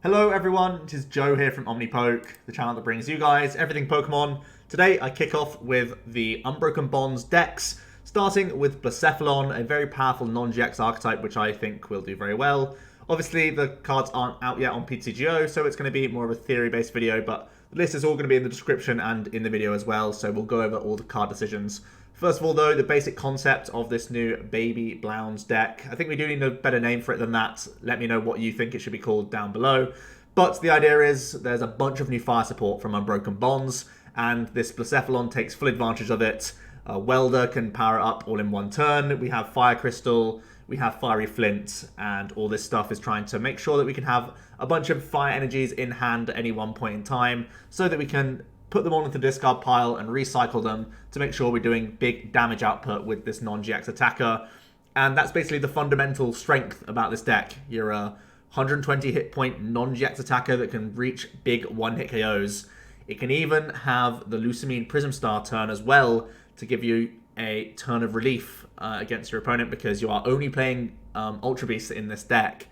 Hello everyone, it is Joe here from OmniPoke, the channel that brings you guys everything Pokemon. Today I kick off with the Unbroken Bonds decks, starting with Blacephalon, a very powerful non-GX archetype which I think will do very well. Obviously the cards aren't out yet on TCG, so it's going to be more of a theory-based video, but the list is all going to be in the description and in the video as well, so we'll go over all the card decisions. First of all, though, the basic concept of this new Baby Blounds deck. I think we do need a better name for it than that. Let me know what you think it should be called down below. But the idea is there's a bunch of new fire support from Unbroken Bonds, and this Blacephalon takes full advantage of it. Welder can power up all in one turn. We have Fire Crystal, we have Fiery Flint, and all this stuff is trying to make sure that we can have a bunch of fire energies in hand at any one point in time, so that we can put them all into the discard pile and recycle them to make sure we're doing big damage output with this non-GX attacker. And that's basically the fundamental strength about this deck. You're a 120 hit point non-GX attacker that can reach big one-hit KOs. It can even have the Lucamine Prism Star turn as well to give you a turn of relief against your opponent, because you are only playing Ultra Beasts in this deck.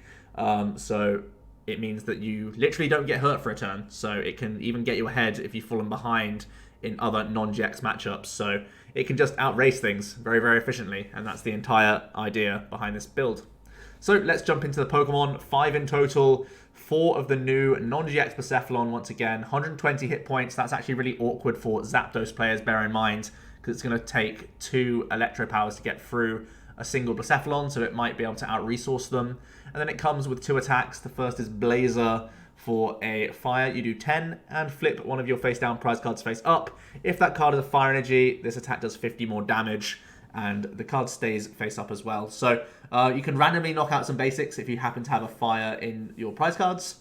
So it means that you literally don't get hurt for a turn, so it can even get you ahead if you've fallen behind in other non-GX matchups. So it can just outrace things very, very efficiently, and that's the entire idea behind this build. So let's jump into the Pokemon. 5 in total, 4 of the new non-GX Blacephalon once again, 120 hit points. That's actually really awkward for Zapdos players, bear in mind, because it's going to take 2 Electro Powers to get through a single Blacephalon, so it might be able to out-resource them. And then it comes with 2 attacks. The first is Blazer for a fire. You do 10 and flip one of your face-down prize cards face up. If that card is a fire energy, this attack does 50 more damage, and the card stays face up as well. So you can randomly knock out some basics if you happen to have a fire in your prize cards,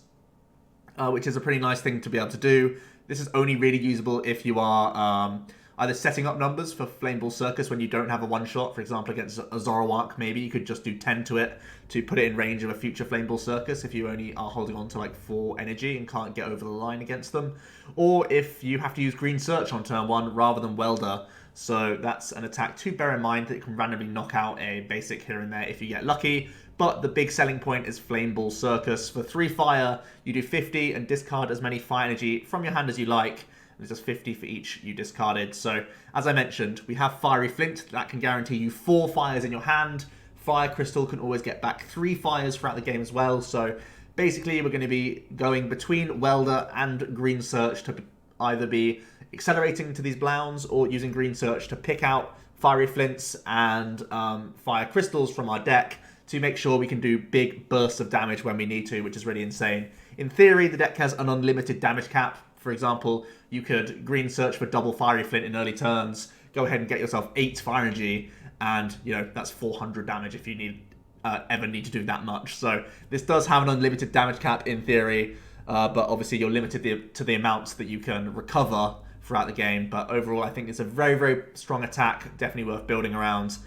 which is a pretty nice thing to be able to do. This is only really usable if you are either setting up numbers for Flame Ball Circus when you don't have a one-shot. For example, against a Zoroark, maybe you could just do 10 to it to put it in range of a future Flame Ball Circus if you only are holding on to like 4 energy and can't get over the line against them. Or if you have to use Green Search on turn 1 rather than Welder. So that's an attack to bear in mind, that it can randomly knock out a basic here and there if you get lucky. But the big selling point is Flame Ball Circus. For 3 fire, you do 50 and discard as many fire energy from your hand as you like. There's just 50 for each you discarded. So, as I mentioned, we have Fiery Flint. That can guarantee you 4 fires in your hand. Fire Crystal can always get back 3 fires throughout the game as well. So, basically, we're going to be going between Welder and Green Search to either be accelerating to these Blounds or using Green Search to pick out Fiery Flints and Fire Crystals from our deck to make sure we can do big bursts of damage when we need to, which is really insane. In theory, the deck has an unlimited damage cap. For example, you could Green Search for double Fiery Flint in early turns, go ahead and get yourself 8 fire energy, and, you know, that's 400 damage if you ever need to do that much. So this does have an unlimited damage cap in theory, but obviously you're limited to the amounts that you can recover throughout the game. But overall, I think it's a very, very strong attack, definitely worth building around.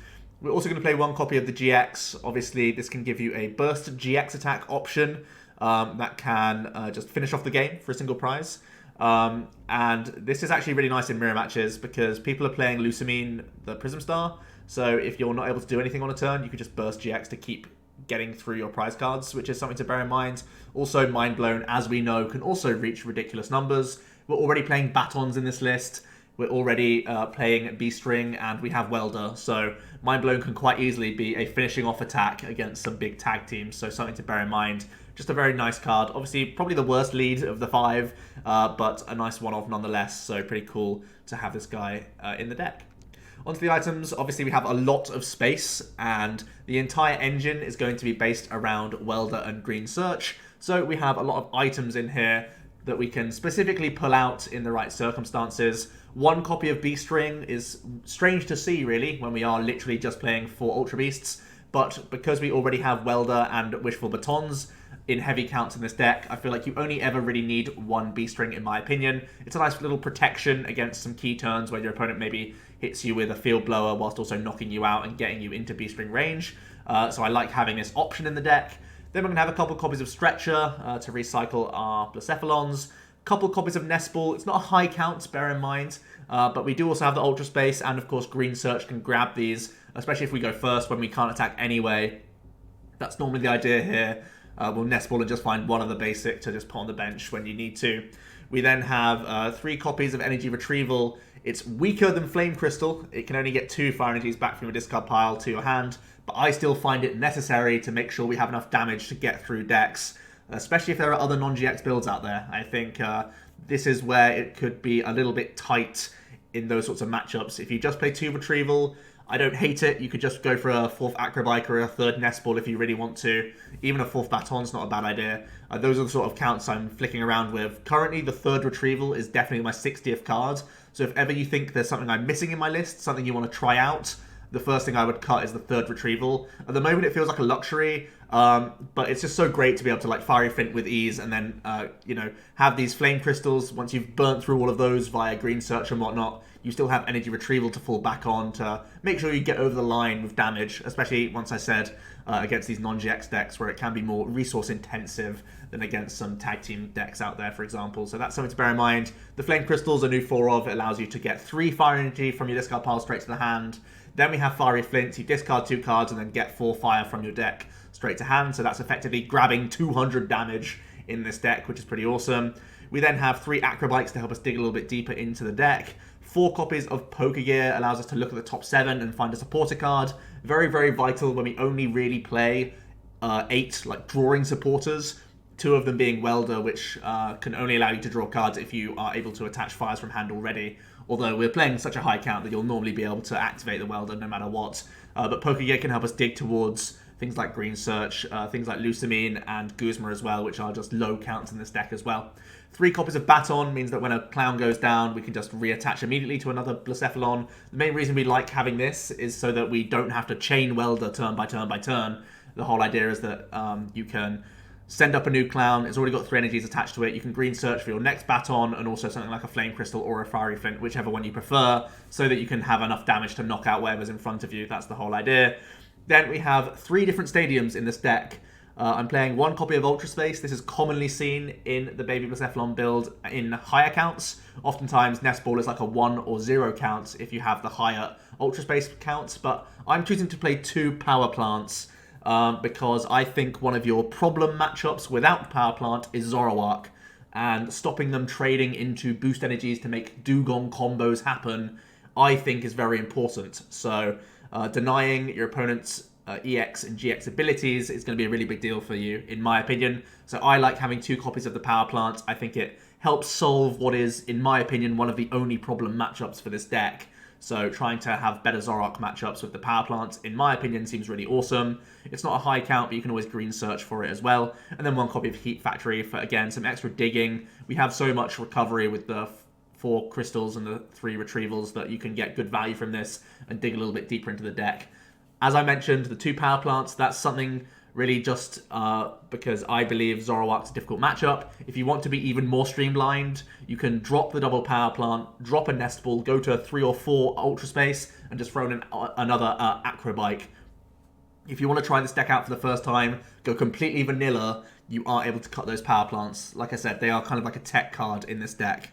We're also going to play 1 copy of the GX. Obviously, this can give you a burst GX attack option that can just finish off the game for a single prize. And this is actually really nice in mirror matches because people are playing Lucamine, the Prism Star. So if you're not able to do anything on a turn, you could just burst GX to keep getting through your prize cards, which is something to bear in mind. Also, Mind Blown, as we know, can also reach ridiculous numbers. We're already playing Batons in this list. We're already playing B-String, and we have Welder. So Mind Blown can quite easily be a finishing off attack against some big tag teams. So something to bear in mind. Just a very nice card. Obviously, probably the worst lead of the 5, but a nice one-off nonetheless. So pretty cool to have this guy in the deck. Onto the items, obviously we have a lot of space, and the entire engine is going to be based around Welder and Green Search. So we have a lot of items in here that we can specifically pull out in the right circumstances. 1 copy of B-String is strange to see, really, when we are literally just playing 4 Ultra Beasts. But because we already have Welder and Wishful Batons in heavy counts in this deck, I feel like you only ever really need 1 B-String, in my opinion. It's a nice little protection against some key turns where your opponent maybe hits you with a Field Blower whilst also knocking you out and getting you into B-String range. So I like having this option in the deck. Then we're going to have a couple copies of Stretcher to recycle our Blacephalons. Couple copies of Nest Ball. It's not a high count, bear in mind. But we do also have the Ultra Space, and of course Green Search can grab these, especially if we go first when we can't attack anyway. That's normally the idea here. we'll nest ball and just find one of the basic to just put on the bench when you need to. We then have 3 copies of Energy Retrieval. It's weaker than Flame Crystal. It can only get 2 fire energies back from your discard pile to your hand, but I still find it necessary to make sure we have enough damage to get through decks, especially if there are other non-GX builds out there. I think this is where it could be a little bit tight in those sorts of matchups. If you just play 2 Retrieval, I don't hate it. You could just go for a 4th Acrobike or a 3rd Nest Ball if you really want to. Even a 4th Baton's not a bad idea. Those are the sort of counts I'm flicking around with. Currently, the 3rd Retrieval is definitely my 60th card. So if ever you think there's something I'm missing in my list, something you want to try out, the first thing I would cut is the 3rd Retrieval. At the moment, it feels like a luxury, but it's just so great to be able to like Fiery Flint with ease and then, have these Flame Crystals. Once you've burnt through all of those via Green Search and whatnot, you still have Energy Retrieval to fall back on to make sure you get over the line with damage, especially once I said against these non-GX decks where it can be more resource intensive than against some tag team decks out there, for example. So that's something to bear in mind. The Flame Crystal's a new 4 of. It allows you to get 3 fire energy from your discard pile straight to the hand. Then we have Fiery Flint. You discard 2 cards and then get 4 fire from your deck straight to hand. So that's effectively grabbing 200 damage in this deck, which is pretty awesome. We then have 3 Acrobikes to help us dig a little bit deeper into the deck. 4 copies of Pokegear allows us to look at the top 7 and find a supporter card. Very, very vital when we only really play 8 like drawing supporters. 2 of them being Welder, which can only allow you to draw cards if you are able to attach fires from hand already. Although we're playing such a high count that you'll normally be able to activate the Welder no matter what. But Pokegear can help us dig towards things like Green Search, things like Lucamine and Guzma as well, which are just low counts in this deck as well. 3 copies of Baton means that when a clown goes down, we can just reattach immediately to another Blacephalon. The main reason we like having this is so that we don't have to chain Welder turn by turn by turn. The whole idea is that you can send up a new clown. It's already got 3 energies attached to it. You can Green Search for your next Baton and also something like a Flame Crystal or a Fiery Flint, whichever one you prefer, so that you can have enough damage to knock out whatever's in front of you. That's the whole idea. Then we have 3 different stadiums in this deck. I'm playing 1 copy of Ultra Space. This is commonly seen in the Baby Blacephalon build in higher counts. Oftentimes, Nest Ball is like a 1 or 0 count if you have the higher Ultra Space counts, but I'm choosing to play 2 Power Plants because I think one of your problem matchups without Power Plant is Zoroark, and stopping them trading into boost energies to make Dugong combos happen, I think is very important. So denying your opponent's EX and GX abilities is going to be a really big deal for you, in my opinion. So I like having 2 copies of the Power Plant. I think it helps solve what is, in my opinion, one of the only problem matchups for this deck. So trying to have better Zoroark matchups with the Power Plant, in my opinion, seems really awesome. It's not a high count, but you can always Green Search for it as well. And then 1 copy of Heat Factory for, again, some extra digging. We have so much recovery with the 4 crystals and the 3 retrievals that you can get good value from this and dig a little bit deeper into the deck. As I mentioned, the 2 Power Plants, that's something really just because I believe Zoroark's a difficult matchup. If you want to be even more streamlined, you can drop the double Power Plant, drop a Nest Ball, go to 3 or 4 Ultra Space, and just throw in another Acrobike. If you want to try this deck out for the first time, go completely vanilla, you are able to cut those Power Plants. Like I said, they are kind of like a tech card in this deck.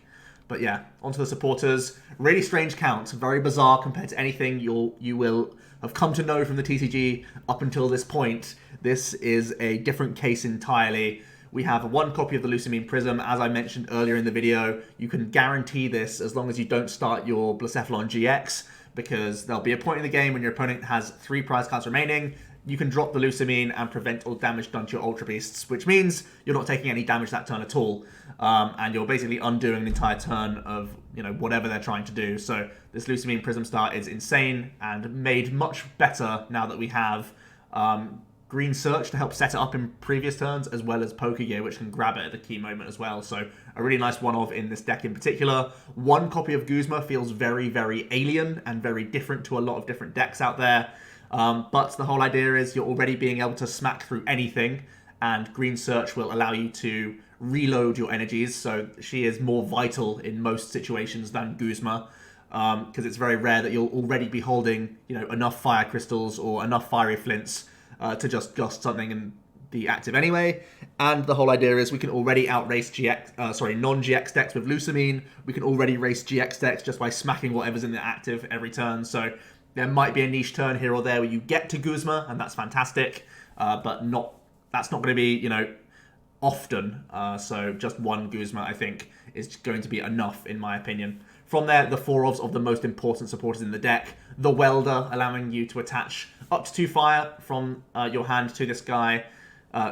But yeah, onto the supporters. Really strange count, very bizarre compared to anything you will have come to know from the TCG up until this point. This is a different case entirely. We have 1 copy of the Lucamine Prism. As I mentioned earlier in the video, you can guarantee this as long as you don't start your Blacephalon GX, because there'll be a point in the game when your opponent has 3 prize cards remaining. You can drop the Lucamine and prevent all damage done to your Ultra Beasts, which means you're not taking any damage that turn at all. And you're basically undoing an entire turn of, whatever they're trying to do. So this Lucamine Prism start is insane and made much better now that we have Green Search to help set it up in previous turns, as well as Pokegear, which can grab it at the key moment as well. So a really nice one-of in this deck in particular. 1 copy of Guzma feels very, very alien and very different to a lot of different decks out there. But the whole idea is you're already being able to smack through anything, and Green Search will allow you to reload your energies, so she is more vital in most situations than Guzma, because it's very rare that you'll already be holding, enough Fire Crystals or enough Fiery Flints to just gust something in the active anyway. And the whole idea is we can already outrace non-GX decks with Lucamine. We can already race GX decks just by smacking whatever's in the active every turn, so there might be a niche turn here or there where you get to Guzma, and that's fantastic, but not that's not going to be, often. So just one Guzma, I think, is going to be enough, in my opinion. From there, the 4 of the most important supporters in the deck. The Welder, allowing you to attach up to 2 fire from your hand to this guy,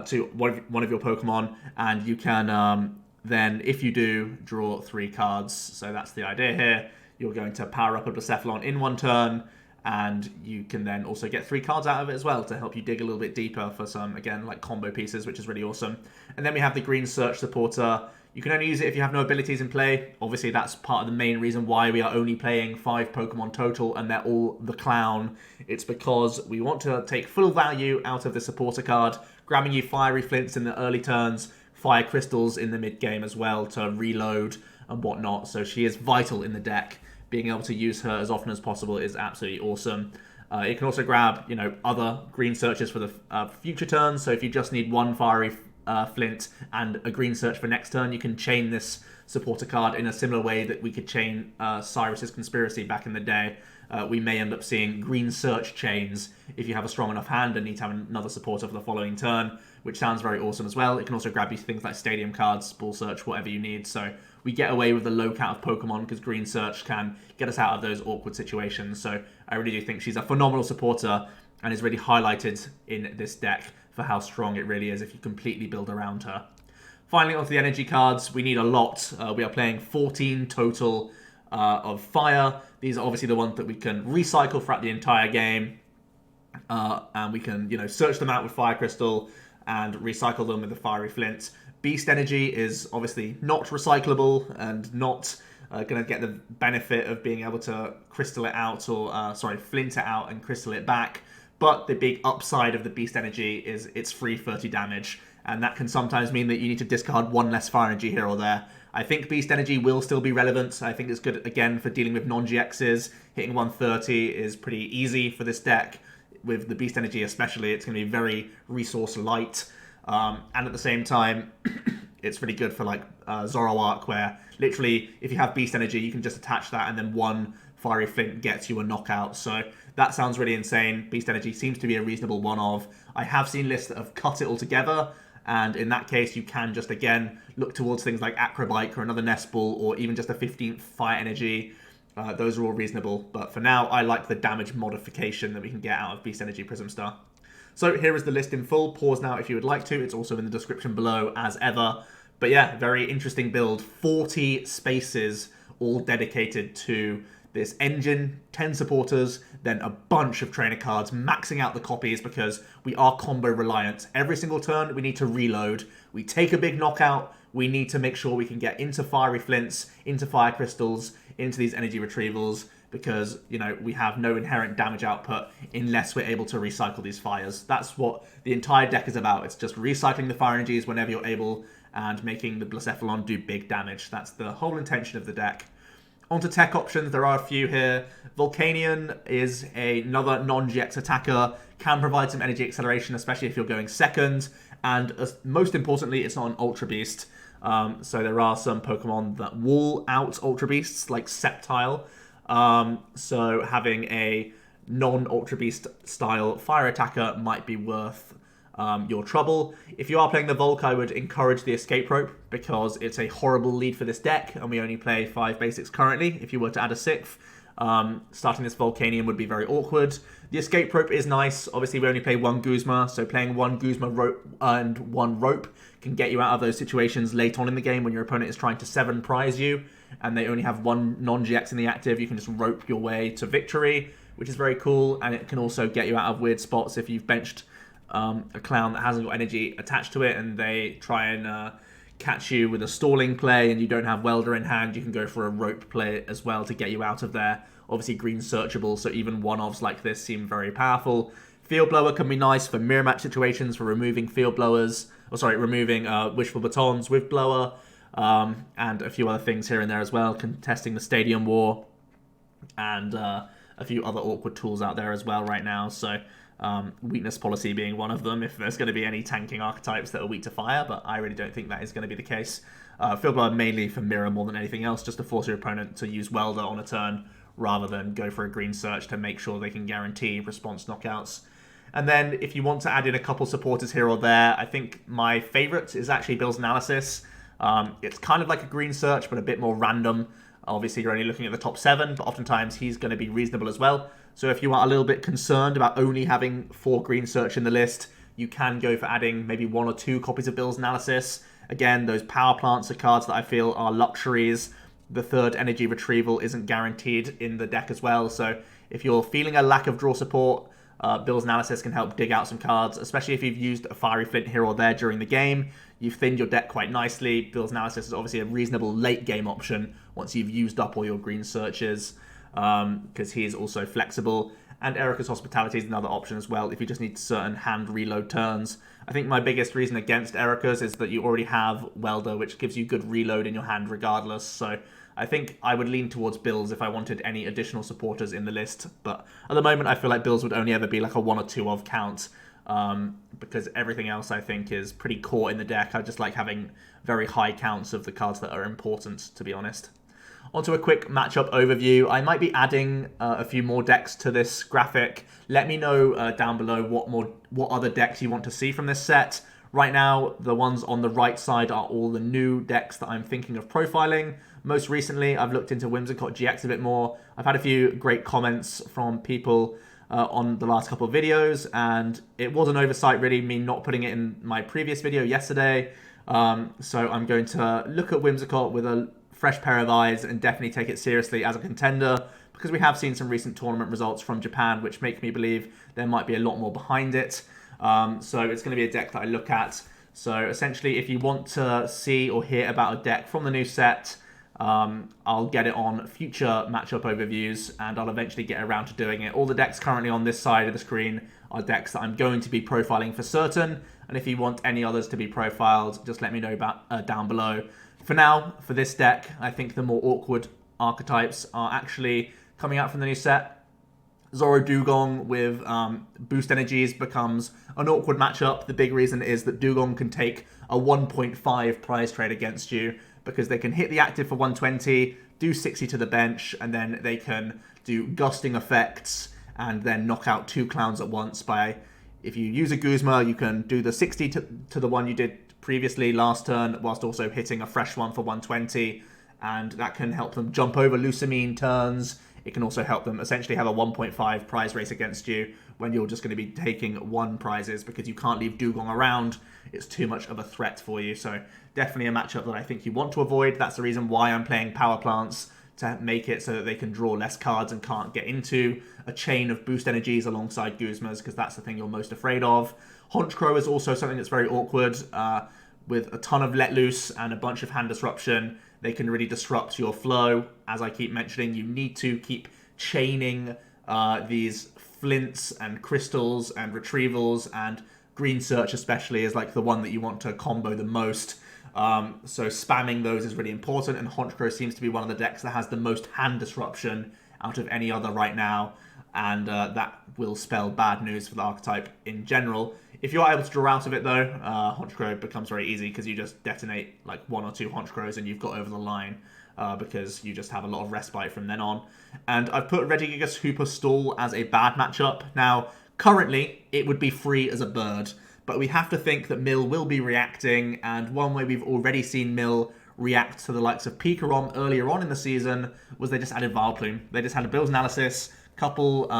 to one of your Pokemon, and you can then, if you do, draw 3 cards. So that's the idea here. You're going to power up a Blacephalon in 1 turn, and you can then also get 3 cards out of it as well to help you dig a little bit deeper for some, again, like combo pieces, which is really awesome. And then we have the Green Search supporter. You can only use it if you have no abilities in play. Obviously, that's part of the main reason why we are only playing 5 Pokemon total, and they're all the Clown. It's because we want to take full value out of the supporter card, grabbing you Fiery Flints in the early turns, Fire Crystals in the mid-game as well to reload and whatnot. So she is vital in the deck. Being able to use her as often as possible is absolutely awesome. You can also grab, other Green Searches for the future turns. So if you just need 1 Fiery Flint and a Green Search for next turn, you can chain this supporter card in a similar way that we could chain Cyrus's Conspiracy back in the day. We may end up seeing Green Search chains if you have a strong enough hand and need to have another supporter for the following turn, which sounds very awesome as well. It can also grab you things like Stadium cards, Ball Search, whatever you need. So we get away with the low count of Pokemon because Green Search can get us out of those awkward situations. So I really do think she's a phenomenal supporter and is really highlighted in this deck for how strong it really is if you completely build around her. Finally, onto the energy cards. We need a lot. We are playing 14 total of fire. These are obviously the ones that we can recycle throughout the entire game. And we can, search them out with Fire Crystal and recycle them with the Fiery Flint. Beast Energy is obviously not recyclable and not going to get the benefit of being able to crystal it out or, flint it out and crystal it back. But the big upside of the Beast Energy is it's free 30 damage. And that can sometimes mean that you need to discard 1 less Fire Energy here or there. I think Beast Energy will still be relevant. I think it's good, again, for dealing with non-GXs. Hitting 130 is pretty easy for this deck. With the Beast Energy especially, it's going to be very resource light. And at the same time, it's really good for like Zoroark, where literally if you have Beast Energy, you can just attach that and then 1 Fiery Flint gets you a knockout. So that sounds really insane. Beast Energy seems to be a reasonable one of. I have seen lists that have cut it all together, and in that case, you can just, again, look towards things like Acrobike or another Nest Ball, or even just a 15th Fire Energy. Those are all reasonable, but for now, I like the damage modification that we can get out of Beast Energy Prism Star. So here is the list in full. Pause now if you would like to. It's also in the description below, as ever. But yeah, very interesting build. 40 spaces, all dedicated to this engine, 10 supporters, then a bunch of trainer cards, maxing out the copies because we are combo reliant. Every single turn, we need to reload. We take a big knockout, we need to make sure we can get into Fiery Flints, into Fire Crystals, into these energy retrievals, because, we have no inherent damage output unless we're able to recycle these fires. That's what the entire deck is about. It's just recycling the fire energies whenever you're able and making the Blacephalon do big damage. That's the whole intention of the deck. Onto tech options, there are a few here. Volcanion is another non-GX attacker, can provide some energy acceleration, especially if you're going second, and most importantly, it's not an Ultra Beast. So there are some Pokemon that wall out Ultra Beasts, like Sceptile. So having a non-Ultra Beast style fire attacker might be worth your trouble. If you are playing the Volk, I would encourage the Escape Rope because it's a horrible lead for this deck, and we only play 5 basics currently. If you were to add a 6th, starting this Volcanion would be very awkward. The Escape Rope is nice. Obviously, we only play 1 Guzma, so playing 1 Guzma rope and 1 rope can get you out of those situations late on in the game when your opponent is trying to 7 prize you, and they only have 1 non-GX in the active. You can just rope your way to victory, which is very cool, and it can also get you out of weird spots if you've benched a Clown that hasn't got energy attached to it and they try and catch you with a stalling play and you don't have Welder in hand. You can go for a rope play as well to get you out of there. Obviously green searchable, so even one-offs like this seem very powerful. Field Blower can be nice for mirror match situations, for removing Field Blowers, removing Wishful Batons with Blower, and a few other things here and there as well, contesting the Stadium War, and a few other awkward tools out there as well right now. So weakness policy being one of them, if there's going to be any tanking archetypes that are weak to fire, but I really don't think that is going to be the case. Field Blower mainly for mirror more than anything else, just to force your opponent to use Welder on a turn, rather than go for a green search to make sure they can guarantee response knockouts. And then if you want to add in a couple supporters here or there, I think my favorite is actually Bill's Analysis. It's kind of like a green search, but a bit more random. Obviously, you're only looking at the top 7, but oftentimes he's going to be reasonable as well. So if you are a little bit concerned about only having 4 green search in the list, you can go for adding maybe 1 or 2 copies of Bill's Analysis. Again, those power plants are cards that I feel are luxuries. The 3rd energy retrieval isn't guaranteed in the deck as well. So if you're feeling a lack of draw support, Bill's Analysis can help dig out some cards, especially if you've used a Fiery Flint here or there during the game. You've thinned your deck quite nicely. Bill's Analysis is obviously a reasonable late game option once you've used up all your green searches, because he is also flexible. And Erica's Hospitality is another option as well if you just need certain hand reload turns. I think my biggest reason against Erica's is that you already have Welder, which gives you good reload in your hand regardless. So I think I would lean towards Bill's if I wanted any additional supporters in the list. But at the moment, I feel like Bill's would only ever be like a 1 or 2 of count, because everything else I think is pretty core in the deck. I just like having very high counts of the cards that are important, to be honest. Onto a quick matchup overview. I might be adding a few more decks to this graphic. Let me know down below what other decks you want to see from this set. Right now, the ones on the right side are all the new decks that I'm thinking of profiling. Most recently, I've looked into Whimsicott GX a bit more. I've had a few great comments from people on the last couple of videos, and it was an oversight, really, me not putting it in my previous video yesterday. So I'm going to look at Whimsicott with a fresh pair of eyes and definitely take it seriously as a contender, because we have seen some recent tournament results from Japan which make me believe there might be a lot more behind it. So it's going to be a deck that I look at. So essentially, if you want to see or hear about a deck from the new set, I'll get it on future matchup overviews, and I'll eventually get around to doing it. All the decks currently on this side of the screen are decks that I'm going to be profiling for certain, and if you want any others to be profiled, just let me know about down below. For now, for this deck, I think the more awkward archetypes are actually coming out from the new set. Zoro Dugong with boost energies becomes an awkward matchup. The big reason is that Dugong can take a 1.5 prize trade against you, because they can hit the active for 120, do 60 to the bench, and then they can do gusting effects and then knock out 2 clowns at once by, if you use a Guzma, you can do the 60 to the one you did previously last turn, whilst also hitting a fresh one for 120, and that can help them jump over Lucamine turns. It can also help them essentially have a 1.5 prize race against you when you're just going to be taking 1 prizes, because you can't leave Dugong around. It's too much of a threat for you. So definitely a matchup that I think you want to avoid. That's the reason why I'm playing Power Plants, to make it so that they can draw less cards and can't get into a chain of boost energies alongside Guzmas, because that's the thing you're most afraid of. Honchkrow is also something that's very awkward. With a ton of let loose and a bunch of hand disruption, they can really disrupt your flow. As I keep mentioning, you need to keep chaining these flints and crystals and retrievals, and green search especially is like the one that you want to combo the most. So spamming those is really important, and Honchkrow seems to be one of the decks that has the most hand disruption out of any other right now, and that will spell bad news for the archetype in general. If you're able to draw out of it though, Honchkrow becomes very easy, because you just detonate like 1 or 2 Honchkrows and you've got over the line, because you just have a lot of respite from then on. And I've put Regigigas Hooper Stall as a bad matchup. Now, currently, it would be free as a bird, but we have to think that Mill will be reacting, and one way we've already seen Mill react to the likes of Pikarom earlier on in the season was they just added Vileplume. They just had a Bill's Analysis, couple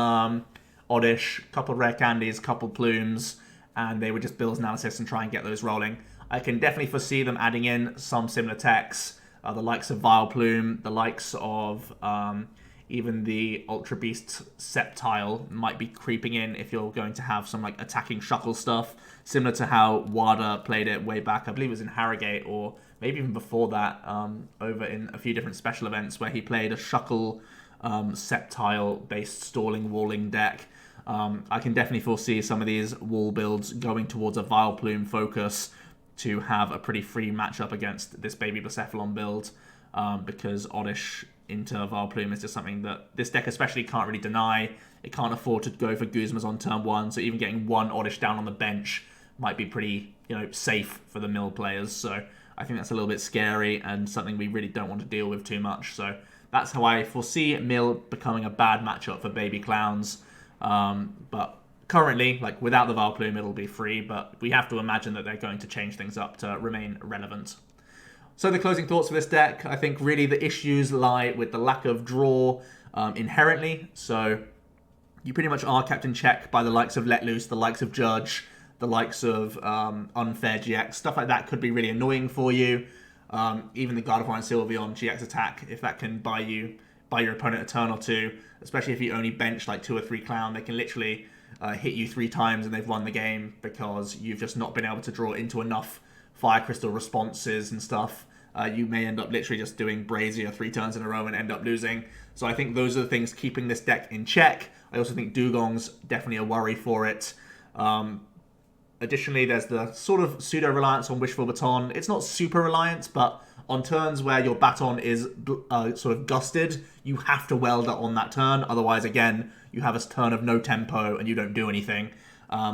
Oddish, couple Rare Candies, couple Plumes, and they would just Bill's Analysis and try and get those rolling. I can definitely foresee them adding in some similar techs, the likes of Vileplume, the likes of even the Ultra Beast Sceptile might be creeping in if you're going to have some like attacking Shuckle stuff, similar to how Wada played it way back. I believe it was in Harrogate, or maybe even before that, over in a few different special events where he played a Shuckle Sceptile-based stalling walling deck. I can definitely foresee some of these wall builds going towards a Vileplume focus to have a pretty free matchup against this baby Blacephalon build, because Oddish into Vileplume is just something that this deck especially can't really deny. It can't afford to go for Guzmas on turn 1, so even getting 1 Oddish down on the bench might be pretty, safe for the Mill players. So I think that's a little bit scary and something we really don't want to deal with too much. So that's how I foresee Mill becoming a bad matchup for Baby Clowns. But currently, like without the Vileplume, it'll be free, but we have to imagine that they're going to change things up to remain relevant. So the closing thoughts for this deck, I think really the issues lie with the lack of draw inherently. So you pretty much are kept in check by the likes of Let Loose, the likes of Judge, the likes of Unfair GX. Stuff like that could be really annoying for you. Even the Gardevoir and Sylveon GX attack, if that can buy your opponent a turn or two, especially if you only bench like 2 or 3 Clown, they can literally hit you 3 times and they've won the game because you've just not been able to draw into enough Fire Crystal responses and stuff. You may end up literally just doing Brazier 3 turns in a row and end up losing. So I think those are the things keeping this deck in check. I also think Dugong's definitely a worry for it. Additionally, there's the sort of pseudo-reliance on Wishful Baton. It's not super reliant, but on turns where your Baton is sort of gusted, you have to weld it on that turn. Otherwise, again, you have a turn of no tempo and you don't do anything.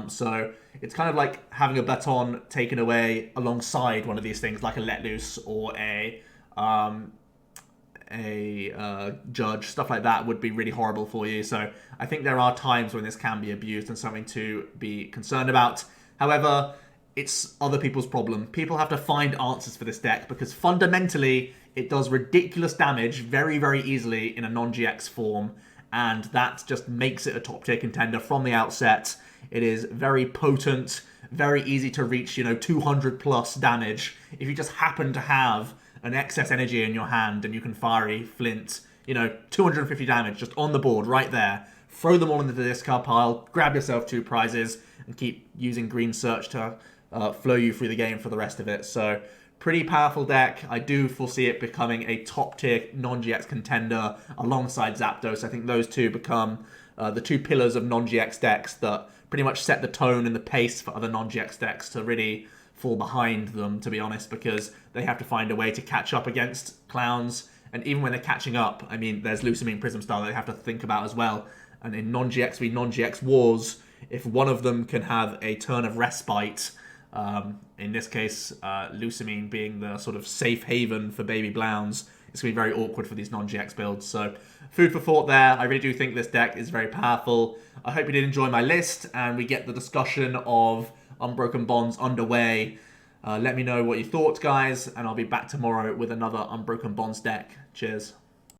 So it's kind of like having a Baton taken away alongside one of these things, like a Let Loose or a Judge. Stuff like that would be really horrible for you. So I think there are times when this can be abused and something to be concerned about. However, it's other people's problem. People have to find answers for this deck because fundamentally it does ridiculous damage very, very easily in a non-GX form, and that just makes it a top tier contender from the outset. It is very potent, very easy to reach, 200 plus damage. If you just happen to have an excess energy in your hand and you can Fiery, Flint, 250 damage just on the board right there. Throw them all into the discard pile, grab yourself 2 prizes, and keep using Green Search to flow you through the game for the rest of it. So, pretty powerful deck. I do foresee it becoming a top-tier non-GX contender alongside Zapdos. I think those two become the 2 pillars of non-GX decks that pretty much set the tone and the pace for other non-GX decks to really fall behind them, to be honest, because they have to find a way to catch up against Clowns. And even when they're catching up, I mean, there's Lusamine Prism Star that they have to think about as well. And in non-GX v non-GX wars, if one of them can have a turn of respite, in this case, Lusamine being the sort of safe haven for Baby Blounds, it's going to be very awkward for these non-GX builds. So, food for thought there. I really do think this deck is very powerful. I hope you did enjoy my list, and we get the discussion of Unbroken Bonds underway. Let me know what you thought, guys, and I'll be back tomorrow with another Unbroken Bonds deck. Cheers.